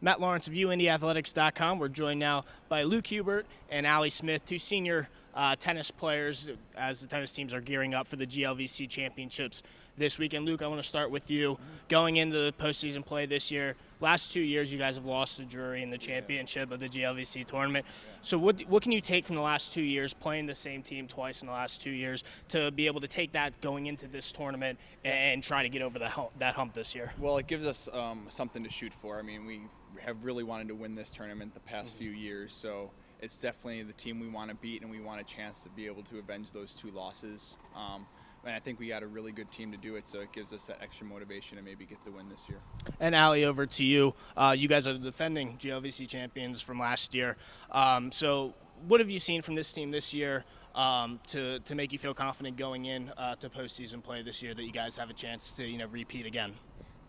Matt Lawrence of UIndyAthletics.com. We're joined now by Luke Hubert and Allie Smith, two senior tennis players as the tennis teams are gearing up for the GLVC championships this weekend. Luke, I want to start with you. Going into the postseason play this year, last 2 years you guys have lost the jury in the championship of the GLVC tournament. So what can you take from the last 2 years, playing the same team twice in the last 2 years, to be able to take that going into this tournament and try to get over that hump this year? Well, it gives us something to shoot for. I mean, we have really wanted to win this tournament the past few years, so it's definitely the team we want to beat, and we want a chance to be able to avenge those 2 losses. And I think we got a really good team to do it, so it gives us that extra motivation to maybe get the win this year. And Allie, over to you. You guys are the defending GLVC champions from last year. So what have you seen from this team this year to make you feel confident going in to postseason play this year that you guys have a chance to repeat again?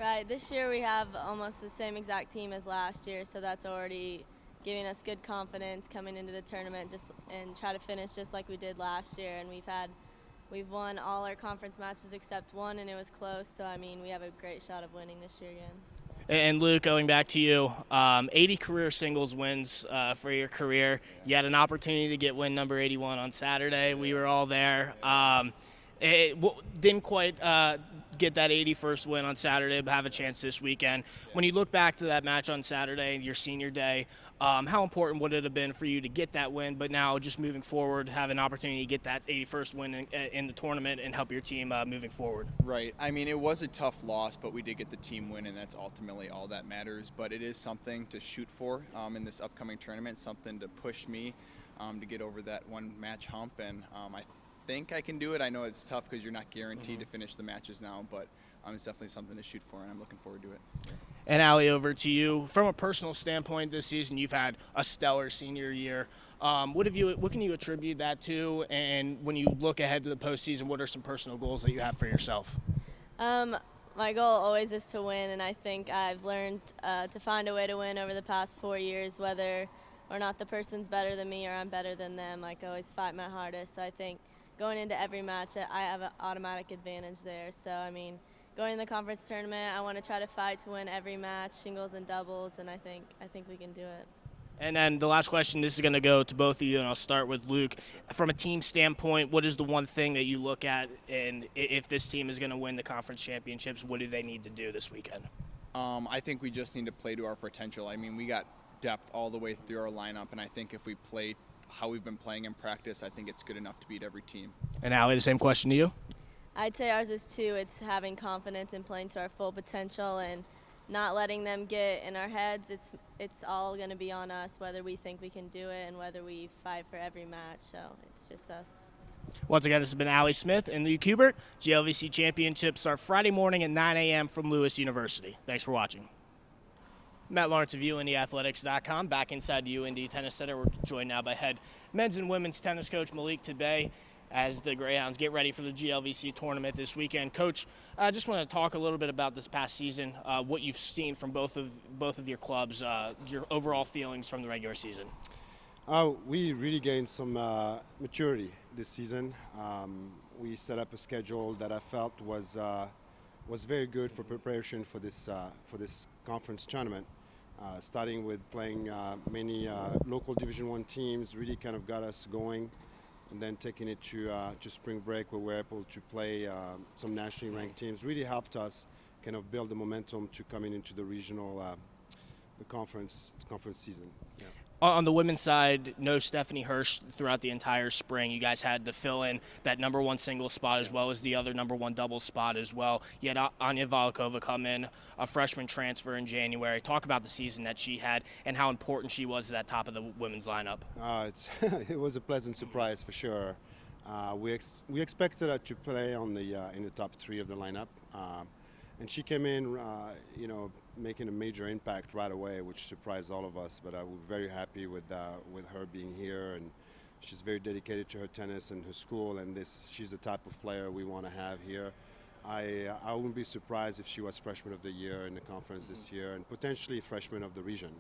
Right. This year we have almost the same exact team as last year, so that's already giving us good confidence coming into the tournament and try to finish just like we did last year. And we've won all our conference matches except one, and it was close. So I mean, we have a great shot of winning this year again. And Luke, going back to you, 80 career singles wins for your career. You had an opportunity to get win number 81 on Saturday. We were all there. Didn't quite get that 81st win on Saturday, but have a chance this weekend. When you look back to that match on Saturday, your senior day, how important would it have been for you to get that win, but now just moving forward, have an opportunity to get that 81st win in the tournament and help your team moving forward? Right. I mean, it was a tough loss, but we did get the team win, and that's ultimately all that matters. But it is something to shoot for in this upcoming tournament, something to push me to get over that one match hump, and I think I can do it. I know it's tough because you're not guaranteed to finish the matches now, but it's definitely something to shoot for, and I'm looking forward to it. And Allie, over to you. From a personal standpoint, this season you've had a stellar senior year. What can you attribute that to? And when you look ahead to the postseason, what are some personal goals that you have for yourself? My goal always is to win, and I think I've learned to find a way to win over the past 4 years, whether or not the person's better than me or I'm better than them. I always fight my hardest. So I think going into every match, I have an automatic advantage there. So, I mean, going in the conference tournament, I want to try to fight to win every match, singles and doubles, and I think we can do it. And then the last question, this is going to go to both of you, and I'll start with Luke. From a team standpoint, what is the one thing that you look at, and if this team is going to win the conference championships, what do they need to do this weekend? I think we just need to play to our potential. I mean, we got depth all the way through our lineup, and I think if we play how we've been playing in practice, I think it's good enough to beat every team. And Allie, the same question to you? I'd say ours is too. It's having confidence and playing to our full potential and not letting them get in our heads. It's all going to be on us, whether we think we can do it and whether we fight for every match. So it's just us. Once again, this has been Allie Smith and Luke Hubert. GLVC championships start Friday morning at 9 a.m. from Lewis University. Thanks for watching. Matt Lawrence of UIndyAthletics.com, back inside the UIndy Tennis Center. We're joined now by head men's and women's tennis coach Malik Tabet as the Greyhounds get ready for the GLVC tournament this weekend. Coach, I just want to talk a little bit about this past season, what you've seen from both of your clubs, your overall feelings from the regular season. We really gained some maturity this season. We set up a schedule that I felt was very good for preparation for this conference tournament. Starting with playing many local Division I teams really kind of got us going, and then taking it to spring break where we were able to play some nationally ranked teams really helped us kind of build the momentum to coming into the regional the conference season. Yeah. On the women's side, no Stephanie Hirsch throughout the entire spring. You guys had to fill in that number one singles spot as well as the other number one doubles spot as well. You had Anya Valikova come in, a freshman transfer in January. Talk about the season that she had and how important she was at that top of the women's lineup. It was a pleasant surprise for sure. We expected her to play in the top 3 of the lineup. And she came in, making a major impact right away, which surprised all of us. But I was very happy with her being here, and she's very dedicated to her tennis and her school. And she's the type of player we want to have here. I wouldn't be surprised if she was Freshman of the Year in the conference this year, and potentially Freshman of the region.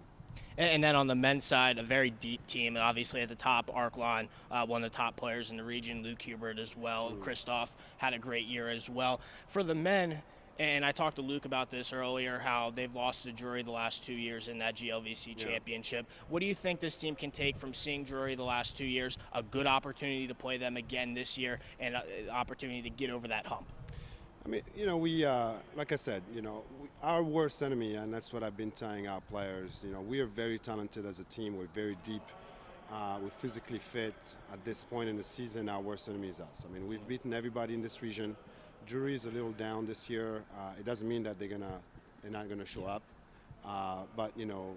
And then on the men's side, a very deep team. And obviously at the top, Arclon, one of the top players in the region, Luke Hubert as well. Christoph had a great year as well. For the men, and I talked to Luke about this earlier, how they've lost to Drury the last 2 years in that GLVC championship. What do you think this team can take from seeing Drury the last 2 years, a good opportunity to play them again this year, and an opportunity to get over that hump? I mean, you know, we, like I said, you know, our worst enemy, and that's what I've been telling our players, you know, we are very talented as a team. We're very deep. We're physically fit. At this point in the season, our worst enemy is us. I mean, we've beaten everybody in this region. Drury is a little down this year. It doesn't mean that they're not gonna show up. But, you know,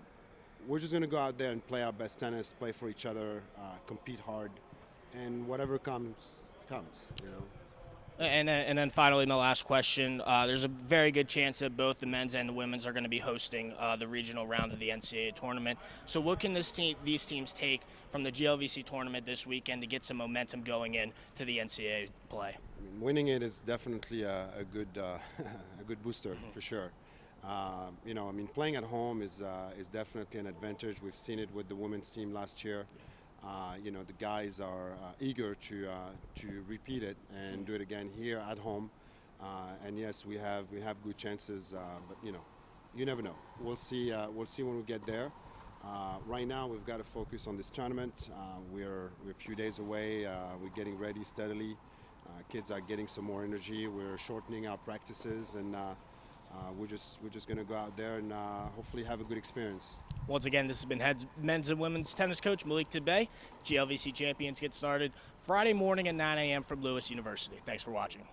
we're just gonna go out there and play our best tennis, play for each other, compete hard, and whatever comes, you know. And then finally, my last question. There's a very good chance that both the men's and the women's are going to be hosting the regional round of the NCAA tournament. So what can these teams take from the GLVC tournament this weekend to get some momentum going in to the NCAA play? I mean, winning it is definitely a good a good booster for sure. You know, I mean, playing at home is definitely an advantage. We've seen it with the women's team last year. You know, the guys are eager to repeat it and do it again here at home. And yes, we have good chances, but you know, you never know. We'll see when we get there. Right now, we've got to focus on this tournament. We're a few days away. We're getting ready steadily. Kids are getting some more energy. We're shortening our practices, and we're just going to go out there and hopefully have a good experience. Once again, this has been men's and women's tennis coach Malik Tabet. GLVC champions get started Friday morning at 9 a.m. from Lewis University. Thanks for watching.